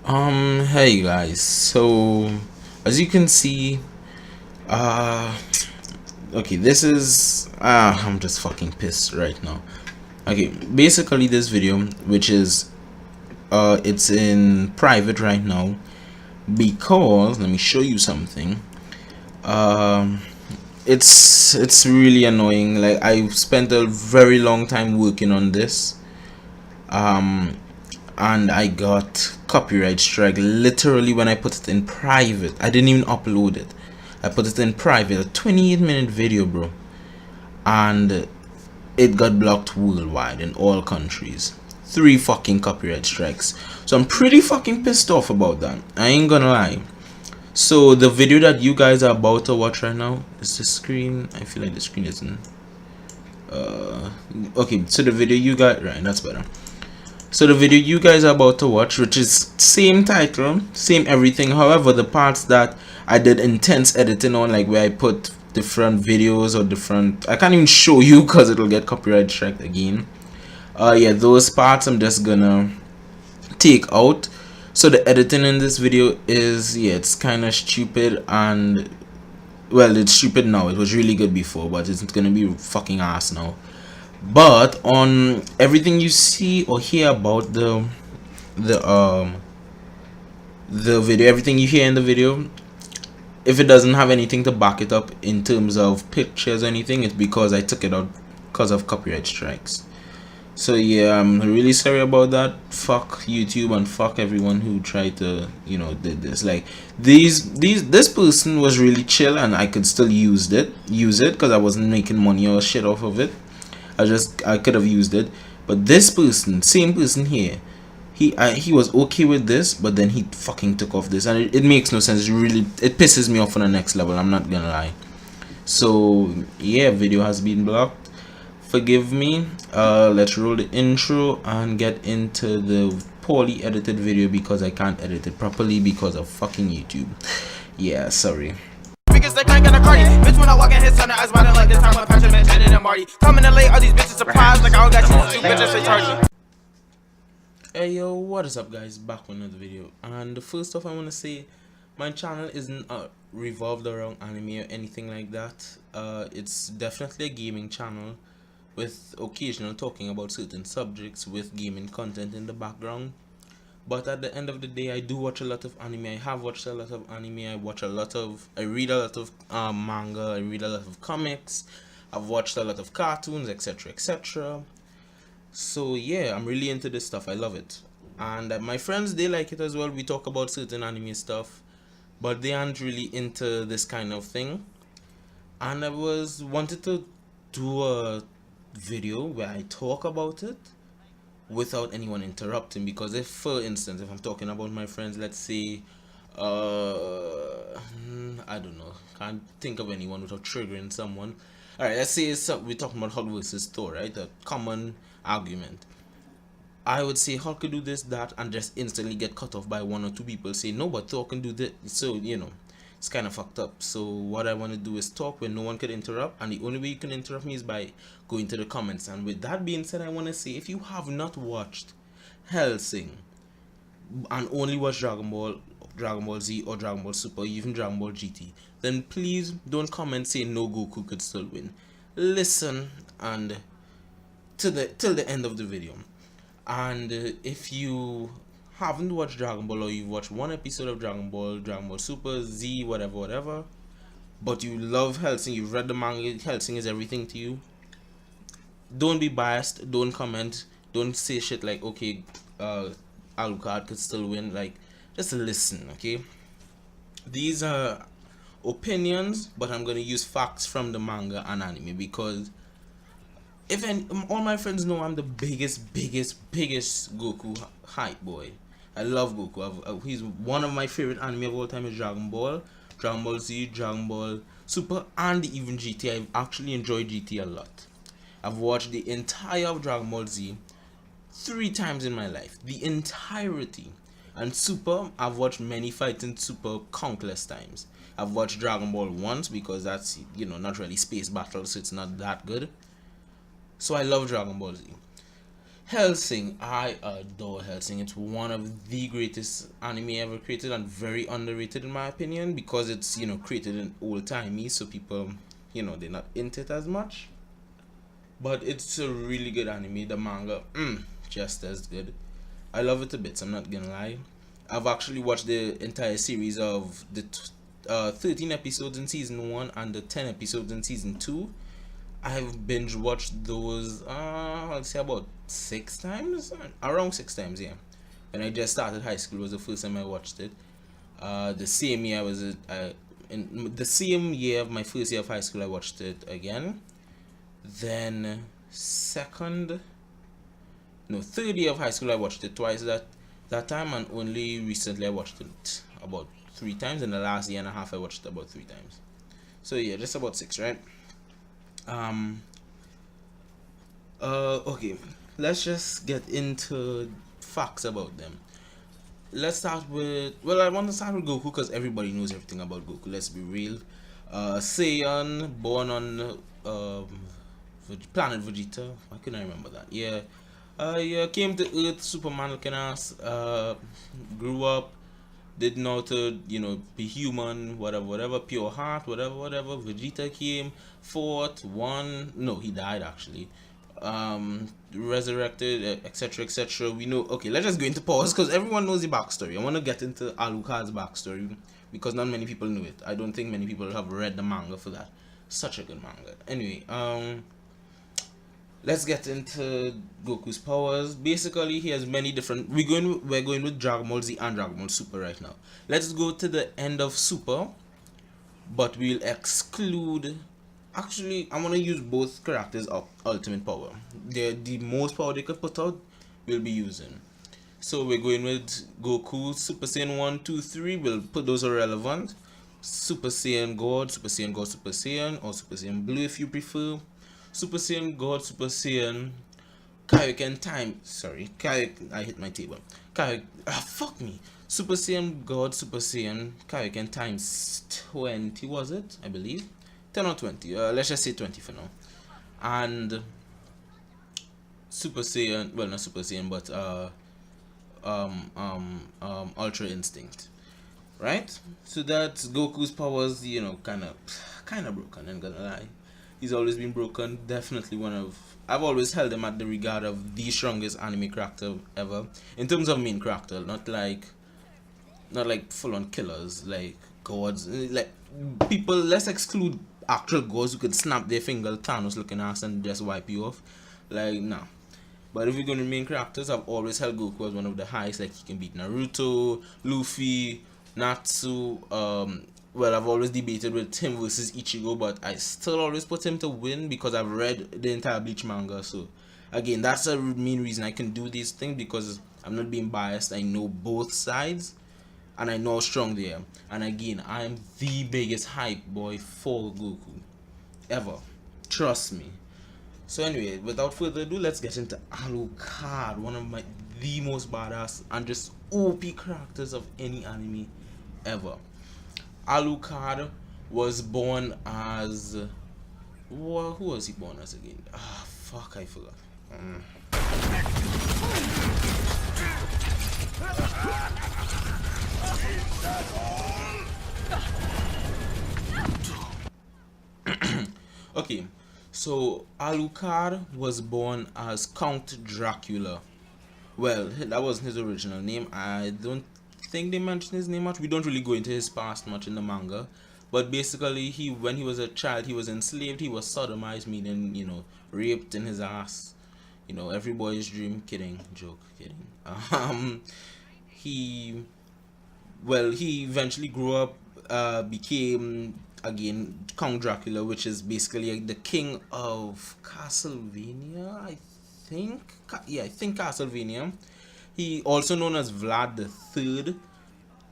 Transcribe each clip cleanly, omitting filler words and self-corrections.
Hey guys. So, as you can see, uh, okay, this is I'm just fucking pissed right now. Okay, basically this video, which is it's in private right now because let me show you something. Um, it's really annoying. Like I spent a very long time working on this. Um, and I got copyright strike literally when I put it in private. I didn't even upload it. I put it in private, a 28-minute video, bro, and it got blocked worldwide in all countries. 3 fucking copyright strikes. So I'm pretty fucking pissed off about that. I ain't gonna lie. So the video that you guys are about to watch right now is the screen. I feel like the screen isn't. Okay, so the video you got right. That's better. So the video you guys are about to watch, which is same title, same everything. However, the parts that I did intense editing on, like where I put different videos or different, I can't even show you because it'll get copyright strike again. Yeah, those parts I'm just gonna take out. So the editing in this video is, yeah, it's kind of stupid, and well, it's stupid now. It was really good before, but it's gonna be fucking ass now. But on everything you see or hear about the um the video, everything you hear in the video, if it doesn't have anything to back it up in terms of pictures or anything, it's because I took it out because of copyright strikes. So yeah, I'm really sorry about that. Fuck YouTube and fuck everyone who tried to, did this. Like this person was really chill and I could still use it because I wasn't making money or shit off of it. I could have used it, but this person, same person here, he was okay with this, but then he fucking took off this, and it makes no sense. It pisses me off on the next level. I'm not gonna lie. So yeah, video has been blocked. Forgive me. Let's roll the intro and get into the poorly edited video because I can't edit it properly because of fucking YouTube. Yeah, sorry. Because they can't get a cardi. Bitch, when I walk in his center, I spotted like this time with Patrick and Shannon and Marty. Coming in late, all these bitches surprised like I don't got you two bitches, they charge me. Hey yo, what is up guys, back with another video. And the first off I want to say, my channel isn't revolved around anime or anything like that. It's definitely a gaming channel with occasional talking about certain subjects with gaming content in the background. But at the end of the day, I do watch a lot of anime. I have watched a lot of anime. I read a lot of manga. I read a lot of comics. I've watched a lot of cartoons, etc., etc. So yeah, I'm really into this stuff. I love it, and my friends, they like it as well. We talk about certain anime stuff, but they aren't really into this kind of thing. And I wanted to do a video where I talk about it without anyone interrupting, because if, for instance, if I'm talking about my friends, let's say I don't know, can't think of anyone without triggering someone. All right, let's say we're talking about Hulk versus Thor, right? A common argument. I would say Hulk could do this, that, and just instantly get cut off by 1 or 2 people say no, but Thor can do this. So it's kind of fucked up. So what I want to do is talk when no one could interrupt, and the only way you can interrupt me is by going to the comments. And with that being said, I want to say, if you have not watched Hellsing and only watch Dragon Ball Z or Dragon Ball Super, or even Dragon Ball GT, then please don't comment saying no, Goku could still win. Listen and till the end of the video. And if you haven't watched Dragon Ball, or you've watched 1 episode of Dragon Ball Super, Z, whatever, but you love Hellsing, you've read the manga, Hellsing is everything to you, don't be biased, don't comment, don't say shit like, okay, Alucard could still win. Like, just listen, okay? These are opinions, but I'm gonna use facts from the manga and anime, because all my friends know I'm the biggest Goku hype boy. I love Goku. He's one of my favorite anime of all time is Dragon Ball Z, Dragon Ball Super, and even GT. I've actually enjoyed GT a lot. I've watched the entire of Dragon Ball Z 3 times in my life, the entirety. And Super, I've watched many fights in Super countless times. I've watched Dragon Ball once because that's, not really space battle, so it's not that good. So I love Dragon Ball Z. Hellsing, I adore Hellsing. It's one of the greatest anime ever created and very underrated in my opinion because it's created in old timey, so people they're not into it as much. But it's a really good anime. The manga, just as good. I love it a bit. I'm not gonna lie. I've actually watched the entire series of the 13 episodes in season 1 and the 10 episodes in season 2. I've binge watched those I'll say about 6 times, around 6 times, yeah. When I just started high school was the first time I watched it. The same year I was in the same year of my first year of high school I watched it again. Then third year of high school I watched it twice that time, and only recently I watched it about 3 times. In the last year and a half I watched it about 3 times. So yeah, just about 6, right? Okay, let's just get into facts about them. Let's start with, well, I want to start with Goku because everybody knows everything about Goku. Let's be real. Saiyan, born on planet Vegeta. Why couldn't I remember that? Yeah. Yeah, came to Earth, Superman looking ass. Grew up, didn't know to be human, whatever, pure heart, whatever. Vegeta came, fought, won. No, he died actually. Resurrected, etc. We know. Okay, let's just go into powers because everyone knows the backstory. I want to get into Alucard's backstory because not many people know it. I don't think many people have read the manga for that. Such a good manga. Anyway, let's get into Goku's powers. Basically, he has many different. We're going with Dragon Ball Z and Dragon Ball Super right now. Let's go to the end of Super, but we'll exclude. Actually, I want to use both characters of ultimate power. They're the most power they could put out. We'll be using. So we're going with Goku Super Saiyan 1, 2, 3. We'll put those irrelevant. Super Saiyan God, Super Saiyan God, Super Saiyan, or Super Saiyan Blue if you prefer. Super Saiyan God, Super Saiyan Kaioken time. Sorry, I hit my table. Fuck me. Super Saiyan God, Super Saiyan Kaioken times 20 was it? I believe 10 or 20. Let's just say 20 for now. And Super Saiyan, well not Super Saiyan, but Ultra Instinct. Right? So that's Goku's powers. Kind of broken. I'm gonna lie. He's always been broken. Definitely one of. I've always held him at the regard of the strongest anime character ever in terms of main character, not like full-on killers like gods. Like people, let's exclude actual gods who could snap their finger, Thanos looking ass, and just wipe you off. Like nah. But if we're going to main characters, I've always held Goku as one of the highest. Like he can beat Naruto, Luffy, Natsu. Well, I've always debated with him versus Ichigo, but I still always put him to win because I've read the entire Bleach manga. So again, that's the main reason I can do these things, because I'm not being biased. I know both sides and I know how strong they are. And again, I'm the biggest hype boy for Goku ever. Trust me. So anyway, without further ado, let's get into Alucard, one of the most badass and just OP characters of any anime ever. Alucard was born as, who was he born as again? Fuck, I forgot. Okay, so Alucard was born as Count Dracula. Well, that wasn't his original name. I don't think they mention his name much. We don't really go into his past much in the manga, but basically when he was a child, he was enslaved. He was sodomized, meaning raped in his ass. Every boy's dream. Kidding, joke, kidding. He eventually grew up, became again Count Dracula, which is basically the king of Castlevania, I think. Yeah, I think Castlevania. He also known as Vlad the Third,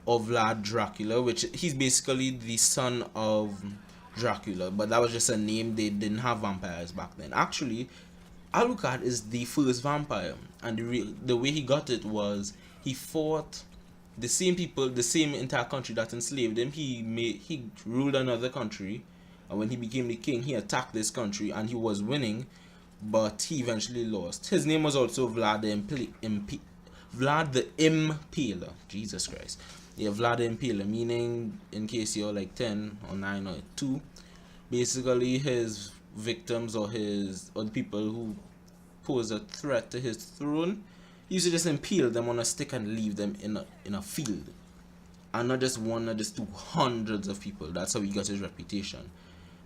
or Vlad Dracula, which he's basically the son of Dracula, but that was just a name. They didn't have vampires back then. Actually, Alucard is the first vampire, and the way he got it was he fought the same people, the same entire country that enslaved him. He ruled another country, and when he became the king, he attacked this country, and he was winning. but he eventually lost. His name was also Vlad Vlad the Impaler. Jesus Christ. Yeah, Vlad the Impaler, meaning, in case you're like 10 or 9 or 2, basically his victims or the people who pose a threat to his throne, he used to just impale them on a stick and leave them in a field. And not just one, not just two, hundreds of people. That's how he got his reputation.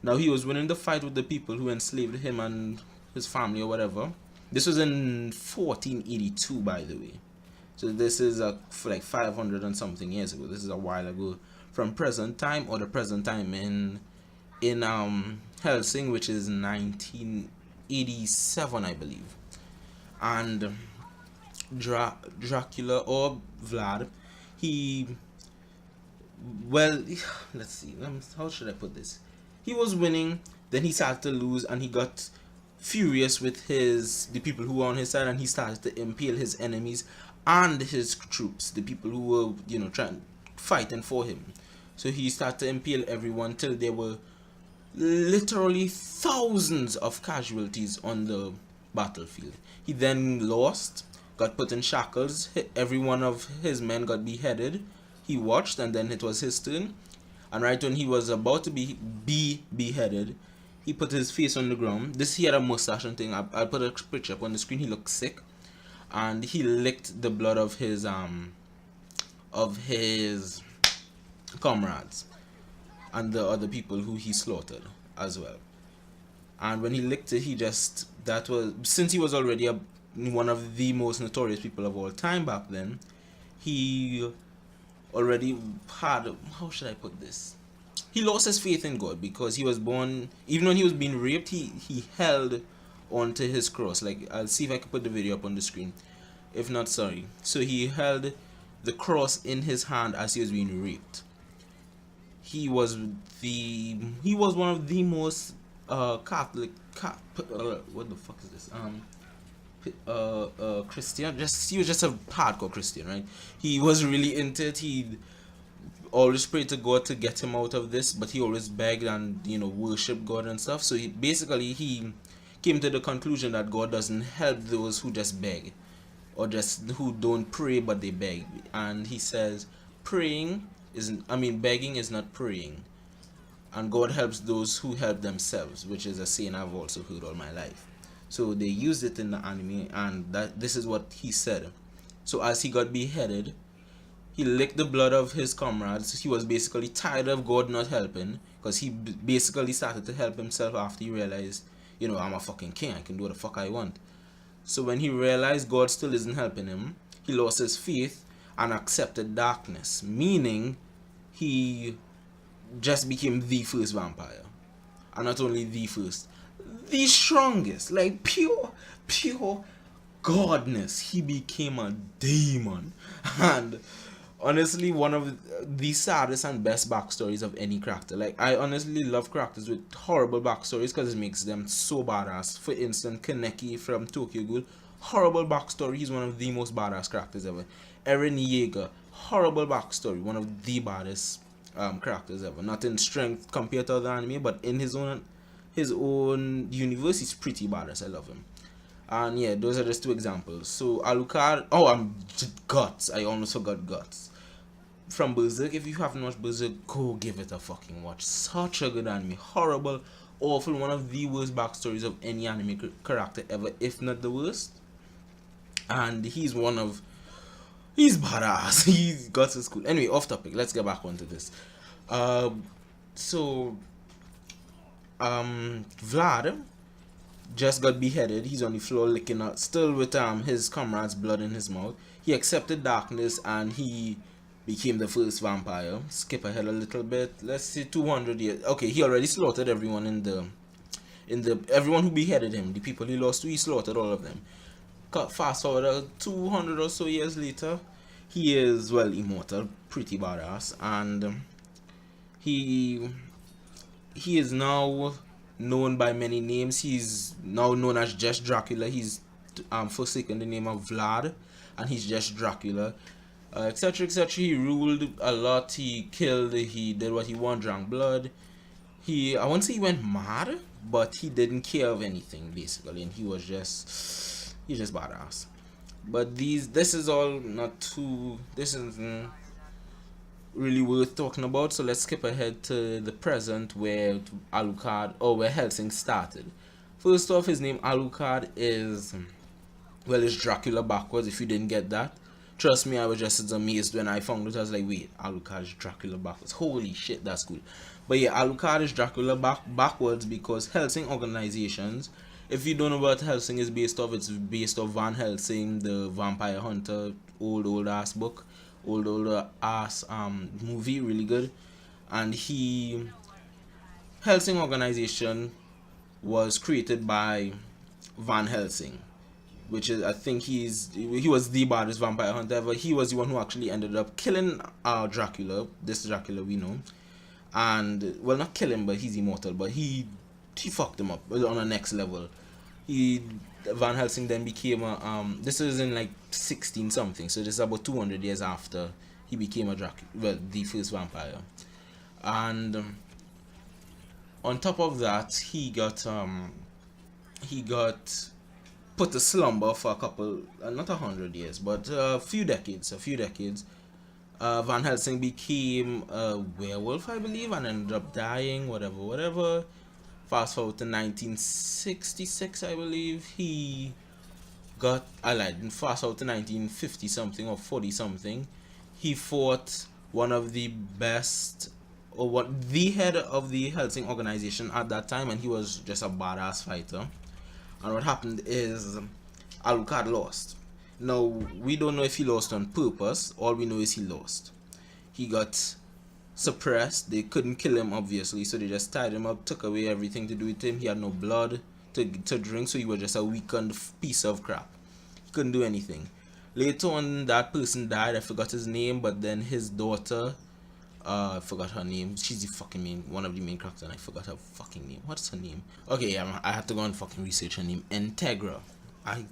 Now, he was winning the fight with the people who enslaved him and his family or whatever. This was in 1482, by the way. So this is like 500 and something years ago. This is a while ago from present time, or the present time in Hellsing, which is 1987, I believe. And Dracula, or Vlad, let's see, how should I put this? He was winning, then he started to lose, and he got furious with the people who were on his side, and he started to impale his enemies and his troops, the people who were, trying fighting for him. So he started to impale everyone till there were literally thousands of casualties on the battlefield. He then lost, got put in shackles. Every one of his men got beheaded. He watched, and then it was his turn. And right when he was about to be beheaded, he put his face on the ground. He had a mustache and thing. I'll put a picture up on the screen. He looked sick, and he licked the blood of his comrades and the other people who he slaughtered as well. And when he licked it, since he was already one of the most notorious people of all time back then, he already had, how should I put this? He lost his faith in God, because he was born, even when he was being raped, he held onto his cross. Like, I'll see if I can put the video up on the screen. If not, sorry. So he held the cross in his hand as he was being raped. He was one of the most Catholic, what the fuck is this? Christian. He was just a hardcore Christian, right? He was really into it. He always prayed to God to get him out of this, but he always begged and worshiped God and stuff. So he came to the conclusion that God doesn't help those who just beg, or just who don't pray but they beg. And he says begging is not praying, and God helps those who help themselves, which is a saying I've also heard all my life. So they used it in the anime, and this is what he said. So as he got beheaded, he licked the blood of his comrades. He was basically tired of God not helping, because he basically started to help himself after he realized, I'm a fucking king, I can do what the fuck I want. So when he realized God still isn't helping him, he lost his faith and accepted darkness, meaning he just became the first vampire. And not only the first, the strongest, like pure godness. He became a demon. And honestly, one of the saddest and best backstories of any character. Like, I honestly love characters with horrible backstories, because it makes them so badass. For instance, Kaneki from Tokyo Ghoul, horrible backstory. He's one of the most badass characters ever. Eren Yeager, horrible backstory, one of the baddest characters ever. Not in strength compared to other anime, but in his own universe, he's pretty badass. I love him. And yeah, those are just two examples. So Alucard, Guts. I almost forgot Guts from Berserk. If you haven't watched Berserk, go give it a fucking watch. Such a good anime. Horrible, awful, one of the worst backstories of any anime character ever, if not the worst. And he's badass. He's Guts is cool. Anyway, off topic. Let's get back onto this. Vlad just got beheaded. He's on the floor licking out, still with his comrade's blood in his mouth. He accepted darkness, and he became the first vampire. Skip ahead a little bit. Let's see, 200 years. Okay, he already slaughtered everyone everyone who beheaded him. The people he lost to, he slaughtered all of them. Fast forward 200 or so years later, he is, well, immortal, pretty badass, and he is now known by many names. He's now known as just Dracula. He's forsaken the name of Vlad, and he's just Dracula, etc, etc. He ruled a lot. He killed, he did what he wanted, drank blood. I won't say he went mad, but he didn't care of anything basically, and he's just badass. But this is all not too, this isn't really worth talking about, so let's skip ahead to the present where Alucard, or where Hellsing started. First off, his name Alucard is, well, it's Dracula backwards, if you didn't get that. Trust me, I was just as amazed when I found it. I was like, wait, Alucard is Dracula backwards. Holy shit, that's cool. But yeah, Alucard is Dracula backwards because Hellsing organizations, if you don't know what Hellsing is based off, it's based off Van Helsing, the vampire hunter, old ass book, old ass movie, really good. And Hellsing organization was created by Van Helsing, which is, I think he was the baddest vampire hunter ever. He was the one who actually ended up killing Dracula, this Dracula we know, and well, not kill him, but he's immortal. But he fucked him up on a next level. Van Helsing then became a this is in like 16 something, so this is about 200 years after he became a Dracula, well, the first vampire. And on top of that, he got put to slumber for a couple, not 100 years, but a few decades. Van Helsing became a werewolf, I believe, and ended up dying, whatever. Fast forward to 1966, I believe, fast forward to 1950 something or 40 something, he fought one of the best, or what, the head of the Hellsing organization at that time, and he was just a badass fighter. And what happened is Alucard lost. Now, we don't know if he lost on purpose. All we know is he lost. He got suppressed. They couldn't kill him, obviously, so they just tied him up, took away everything to do with him. He had no blood to drink, so he was just a weakened piece of crap. He couldn't do anything. Later on, that person died. I forgot his name, but then his daughter, I forgot her name. She's the fucking one of the main characters, and I forgot her fucking name. What's her name? Okay, yeah, I had to go and fucking research her name. Integra. I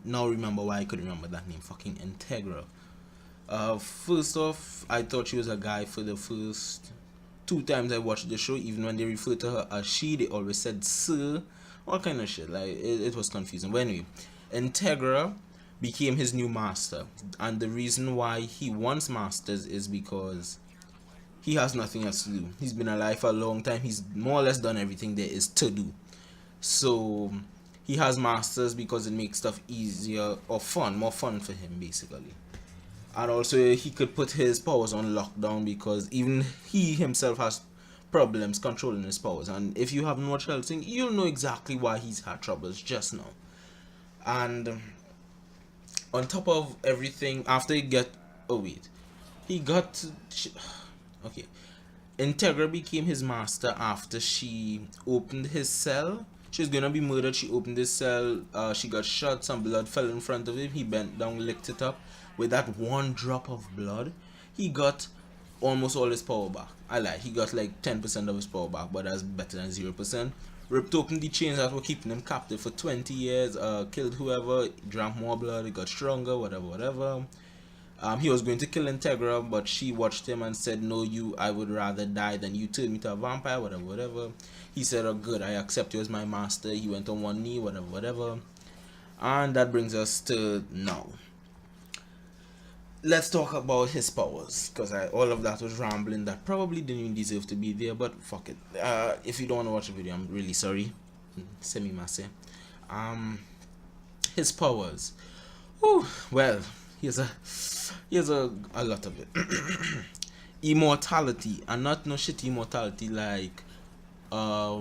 now remember why I couldn't remember that name. Fucking Integra. First off, I thought she was a guy for the first 2 times I watched the show. Even when they referred to her as she, they always said sir. All kind of shit. Like, it was confusing. But anyway, Integra became his new master, and the reason why he wants masters is because he has nothing else to do. He's been alive for a long time. He's more or less done everything there is to do. So he has masters because it makes stuff easier or more fun for him, basically. And also he could put his powers on lockdown because even he himself has problems controlling his powers. And if you haven't watched Hellsing, you'll know exactly why he's had troubles just now. And on top of everything, after he okay, Integra became his master after she opened his cell. She was gonna be murdered. She opened his cell. She got shot. Some blood fell in front of him. He bent down, licked it up. With that one drop of blood, he got almost all his power back. I lied. He got like 10% of his power back, but that's better than 0%. Ripped open the chains that were keeping him captive for 20 years. Killed whoever. Drank more blood. He got stronger. Whatever. He was going to kill Integra, but she watched him and said, no, I would rather die than you turn me to a vampire, whatever. He said, oh good, I accept you as my master. He went on one knee, whatever. And that brings us to now. Let's talk about his powers, because all of that was rambling that probably didn't even deserve to be there, but fuck it. If you don't want to watch the video, I'm really sorry. Semi-masse. His powers. Ooh, well, here's a lot of it. Immortality, and not no shit immortality like I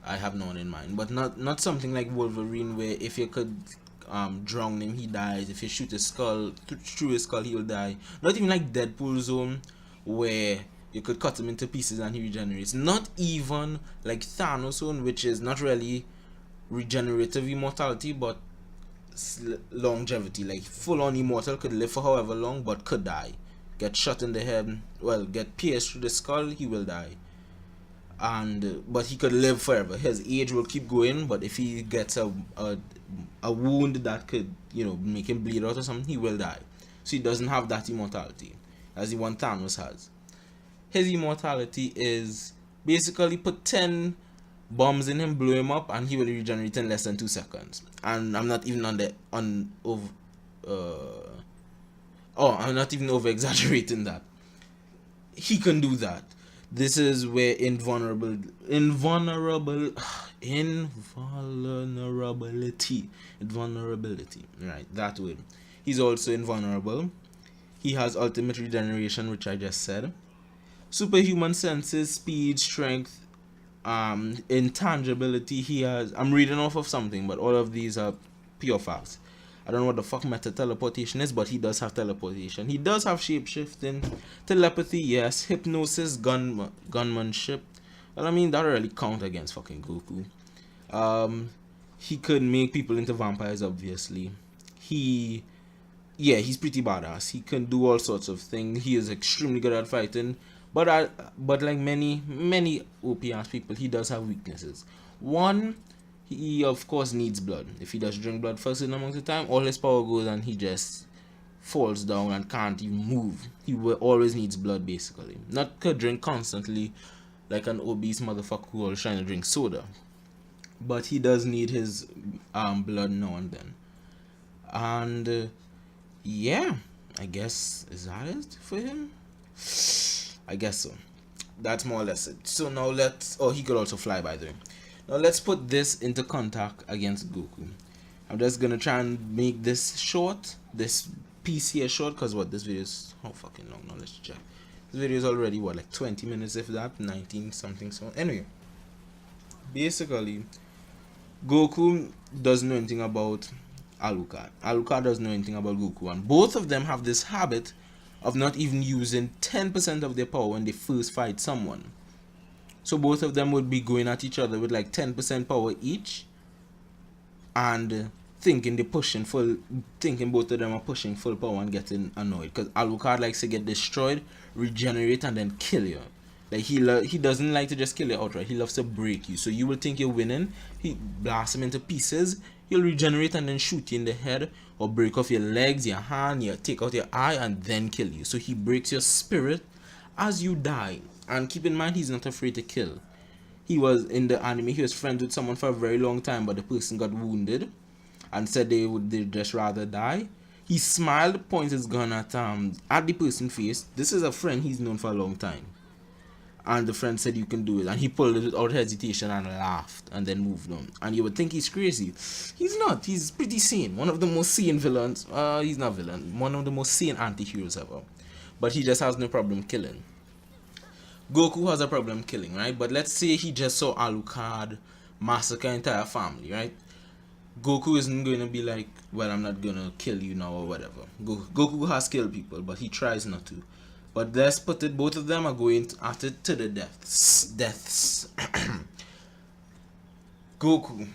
have no one in mind, but not something like Wolverine where if you could drown him he dies, if you shoot his skull through his skull he'll die. Not even like Deadpool zone where you could cut him into pieces and he regenerates. Not even like Thanos zone, which is not really regenerative immortality but longevity, like full on immortal, could live for however long but could die. Get shot in the head, well, get pierced through the skull, he will die. And but he could live forever. His age will keep going, but if he gets a wound that could, make him bleed out or something, he will die. So he doesn't have that immortality as the one Thanos has. His immortality is Basically, put 10 bombs in him, blow him up, and he will regenerate in less than 2 seconds. And I'm not even I'm not even over exaggerating that. He can do that. This is where invulnerability, right? That way. He's also invulnerable. He has ultimate regeneration, which I just said. Superhuman senses, speed, strength, intangibility. He has. I'm reading off of something, but all of these are pure facts. I don't know what the fuck meta teleportation is, but he does have teleportation. He does have shapeshifting, telepathy, yes, hypnosis, gunmanship. Well, I mean that really count against fucking Goku. He could make people into vampires, obviously. He's pretty badass. He can do all sorts of things. He is extremely good at fighting. But like many OP ass people, he does have weaknesses. One, he of course needs blood. If he does drink blood first in amongst the time, all his power goes and he just falls down and can't even move. He will always needs blood, basically. Not could drink constantly like an obese motherfucker who is trying to drink soda. But he does need his blood now and then. And yeah, I guess, is that it for him? I guess so. That's more or less it. So now he could also fly, by the way. Now let's put this into contact against Goku. I'm just gonna try and make this short, this piece here short, because this video is, how fucking long now, let's check. This video is already, like 20 minutes, if that, 19 something, so anyway. Basically, Goku doesn't know anything about Alucard. Alucard doesn't know anything about Goku, and both of them have this habit of not even using 10% of their power when they first fight someone. So both of them would be going at each other with like 10% power each, and thinking both of them are pushing full power and getting annoyed, because Alucard likes to get destroyed, regenerate, and then kill you. Like he doesn't like to just kill you outright. He loves to break you. So you will think you're winning. He blasts him into pieces. He'll regenerate and then shoot you in the head, or break off your legs, your hand, take out your eye, and then kill you. So he breaks your spirit as you die. And keep in mind, he's not afraid to kill. He was in the anime. He was friends with someone for a very long time, but the person got wounded and said they'd just rather die. He smiled, points his gun at the person's face. This is a friend he's known for a long time. And the friend said, you can do it. And he pulled it without hesitation and laughed and then moved on. And you would think he's crazy. He's not. He's pretty sane. One of the most sane villains. He's not villain. One of the most sane anti-heroes ever. But he just has no problem killing. Goku has a problem killing, right? But let's say he just saw Alucard massacre entire family, right? Goku isn't going to be like, well, I'm not going to kill you now or whatever. Goku has killed people, but he tries not to. But let's put it, both of them are going at it to the deaths. Goku,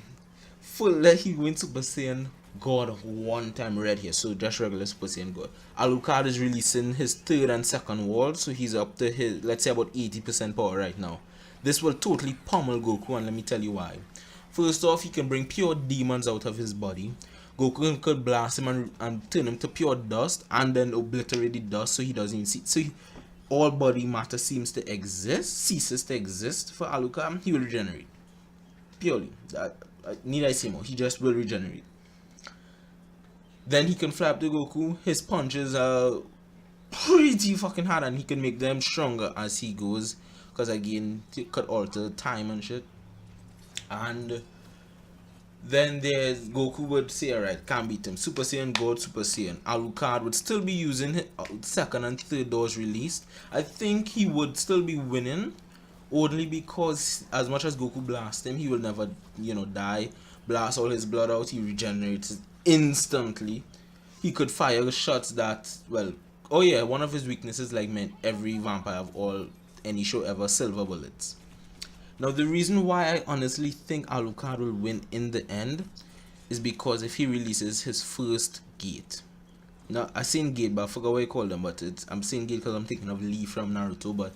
he went Super Saiyan God one time red here, so just regular Super Saiyan God. Alucard is releasing his third and second wall, so he's up to his, let's say, about 80% power right now. This will totally pummel Goku, and let me tell you why. First off, he can bring pure demons out of his body. Goku could blast him and turn him to pure dust, and then obliterate the dust so he doesn't even see. So all body matter ceases to exist for Alucard. He will regenerate. Purely. Need I say more? He just will regenerate. Then he can fly up to Goku. His punches are pretty fucking hard, and he can make them stronger as he goes. Because again, he could alter time and shit. And then there's Goku would say, alright, can't beat him. Super Saiyan God, Super Saiyan. Alucard would still be using his second and third doors released. I think he would still be winning, only because as much as Goku blasts him, he will never, die. Blast all his blood out, he regenerates instantly. He could fire shots that, well, oh yeah, one of his weaknesses, like every vampire of any show ever, silver bullets. Now, the reason why I honestly think Alucard will win in the end is because if he releases his first gate. Now, I saying gate, but I forgot what I call them, but I'm saying gate because I'm thinking of Lee from Naruto, but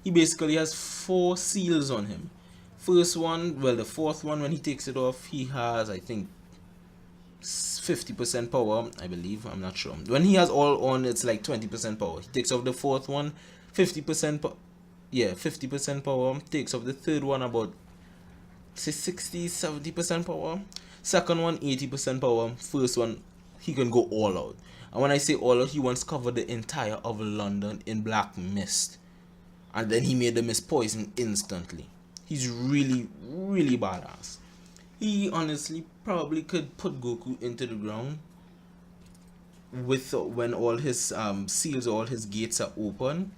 he basically has 4 seals on him. First one, well, the fourth one, when he takes it off, he has, I think, 50% power, I believe, I'm not sure. When he has all on, it's like 20% power. He takes off the fourth one, 50% power. yeah, 50% power. Takes off the third one about say 60-70% power. Second one 80% power. First one he can go all out. And when I say all out, he once covered the entire of London in black mist, and then he made the mist poison instantly. He's really badass. He honestly probably could put Goku into the ground with when all his seals, all his gates are open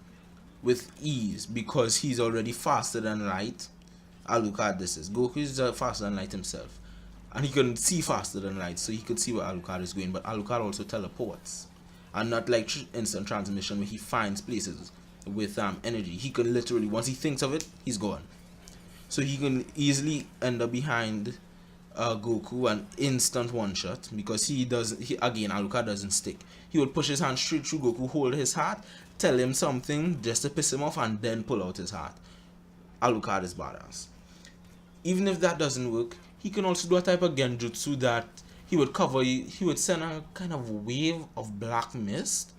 with ease, because he's already faster than light. Alucard, this is Goku is faster than light himself, and he can see faster than light, so he could see where Alucard is going. But Alucard also teleports, and not like instant transmission where he finds places with energy. He can literally, once he thinks of it, he's gone. So he can easily end up behind Goku and instant one shot, because he again, Alucard doesn't stick. He would push his hand straight through Goku, hold his heart, tell him something just to piss him off, and then pull out his heart. Alucard is badass. Even if that doesn't work, he can also do a type of genjutsu that he would send a kind of wave of black mist,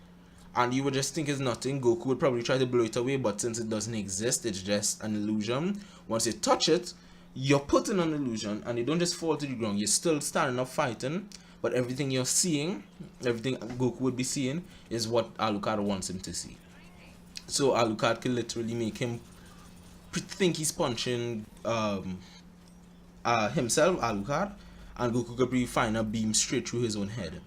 and you would just think it's nothing. Goku would probably try to blow it away, but since it doesn't exist, it's just an illusion. Once you touch it, you're putting an illusion, and you don't just fall to the ground. You're still standing up fighting, but everything you're seeing, everything Goku would be seeing, is what Alucard wants him to see. So Alucard can literally make him think he's punching himself, Alucard, and Goku could probably find a beam straight through his own head.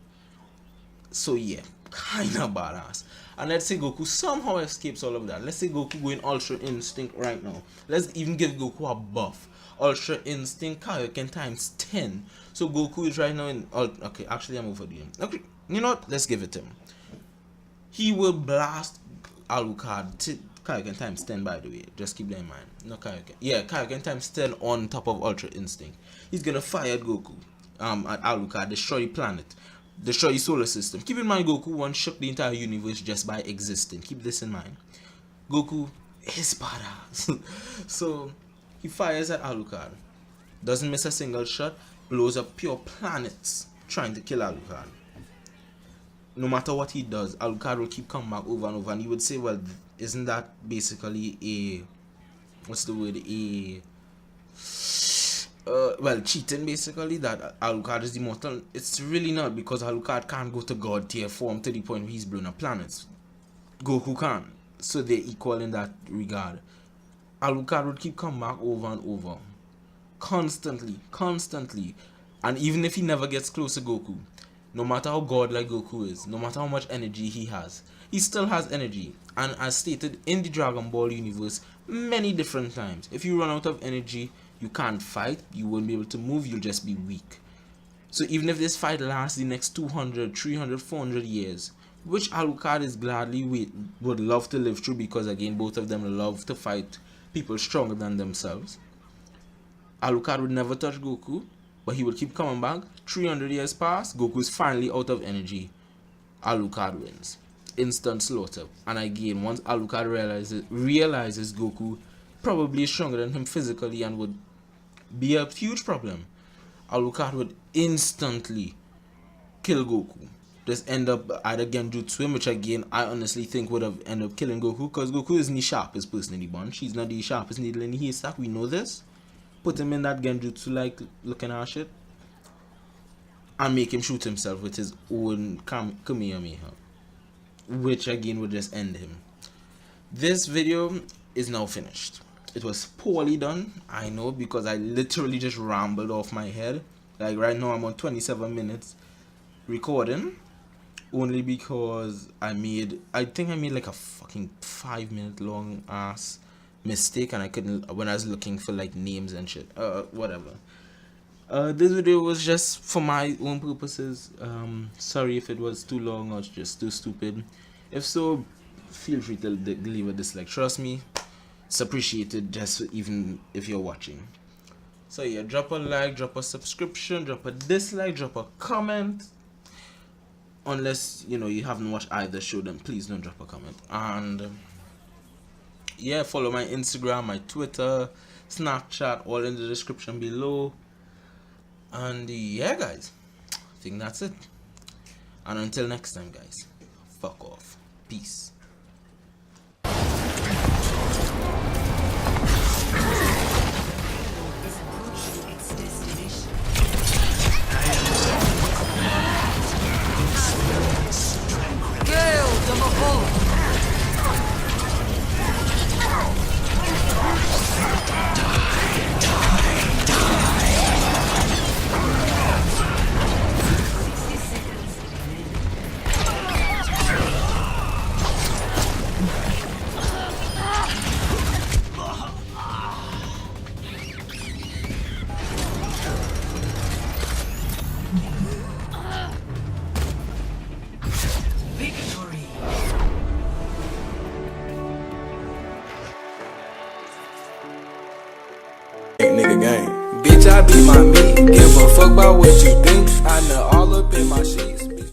So yeah, kinda badass. And let's say Goku somehow escapes all of that. Let's say Goku going Ultra Instinct right now. Let's even give Goku a buff. Ultra Instinct Kaioken times 10. So Goku is right now in okay, actually I'm overdoing. Okay, you know what? Let's give it to him. He will blast Alucard. Kaioken times 10, by the way. Just keep that in mind. No Kaioken. Yeah, Kaioken times 10 on top of Ultra Instinct. He's gonna fire at Goku. At Alucard, destroy the planet, destroy the solar system. Keep in mind, Goku once shook the entire universe just by existing. Keep this in mind. Goku is badass. So he fires at Alucard, doesn't miss a single shot, blows up pure planets trying to kill Alucard. No matter what he does, Alucard will keep coming back over and over, and he would say, well, isn't that basically a, what's the word, well, cheating, basically, that Alucard is immortal? It's really not, because Alucard can't go to god tier form to the point where he's blowing up planets. Goku can, so they're equal in that regard. Alucard would keep coming back over and over, constantly, and even if he never gets close to Goku, no matter how godlike Goku is, no matter how much energy he still has energy. And as stated in the Dragon Ball universe many different times, if you run out of energy, you can't fight, you won't be able to move, you'll just be weak. So even if this fight lasts the next 200, 300, 400 years, which Alucard is gladly would love to live through, because again, both of them love to fight people stronger than themselves, Alucard would never touch Goku, but he would keep coming back. 300 years pass, Goku is finally out of energy. Alucard wins. Instant slaughter. And again, once Alucard realizes Goku probably is stronger than him physically and would be a huge problem, Alucard would instantly kill Goku. Just end up either genjutsu him, which again I honestly think would have ended up killing Goku, because Goku isn't the sharpest person in the bunch. He's not the sharpest needle in the haystack, we know this. Put him in that genjutsu like looking at shit, and make him shoot himself with his own Kamehameha, which again would just end him. This video is now finished. It was poorly done, I know, because I literally just rambled off my head. Like right now I'm on 27 minutes recording, only because I think I made like a fucking 5-minute long ass mistake, and I couldn't, when I was looking for like names and shit, whatever. This video was just for my own purposes. Sorry if it was too long or just too stupid. If so, feel free to leave a dislike. Trust me, it's appreciated, just even if you're watching. So yeah, drop a like, drop a subscription, drop a dislike, drop a comment. Unless you haven't watched either show, then please don't drop a comment. And yeah, follow my Instagram, my Twitter, Snapchat, all in the description below. And yeah, guys, I think that's it. And until next time, guys, fuck off. Peace. I be my meat. Give a fuck about what you think. I know all up in my sheet.